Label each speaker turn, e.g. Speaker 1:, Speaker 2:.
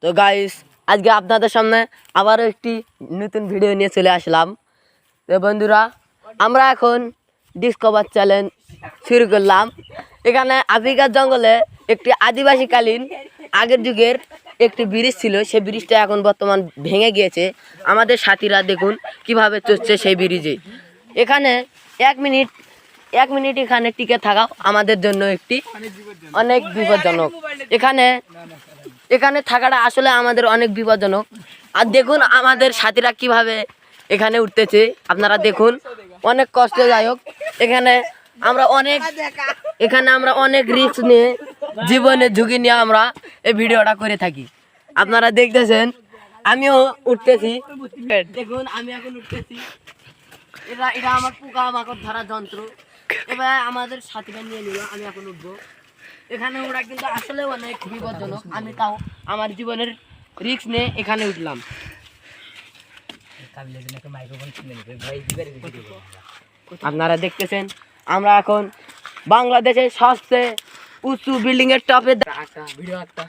Speaker 1: তো গাইস আজকে আপনাদের সামনে আবারও একটি নতুন ভিডিও নিয়ে চলে আসলাম। তো বন্ধুরা আমরা এখন ডিসকভার চ্যালেঞ্জ শুরু করলাম। এখানে আফ্রিকার জঙ্গলে একটি আদিবাসীকালীন আগের যুগের একটি ব্রিজ ছিল, সেই ব্রিজটা এখন বর্তমান ভেঙে গিয়েছে। আমাদের সাথীরা দেখুন কিভাবে চলছে সেই ব্রিজে। এখানে এক মিনিট এখানে টিকে থাকা আমাদের জন্য একটি অনেক বিপজ্জনক। এখানে থাকাটা আসলে আমাদের অনেক বিপজ্জনক। আর দেখুন আমাদের সাথীরা কিভাবে এখানে উঠতেছে, আপনারা দেখুন অনেক কষ্টদায়ক। এখানে আমরা অনেক রিস্ক নিয়ে, জীবনের ঝুঁকি নিয়ে আমরা এই ভিডিওটা করে থাকি। আপনারা দেখতেছেন আমিও উঠতেছি, দেখুন আমি এখন উঠতেছি। এটা আমার পোকা মাকড় ধরা যন্ত্র। এবার আমাদের সাথীরা নিয়ে নিল, আমি এখন উঠবো। এখানে ওরা কিন্তু আসলে অনেক বিপজ্জনক, আমি তাও আমার জীবনের রিস্ক নিয়ে এখানে উঠলাম। আপনারা দেখতেছেন আমরা এখন বাংলাদেশের সবচেয়ে উঁচু বিল্ডিং এর টপে ভিডিও একটা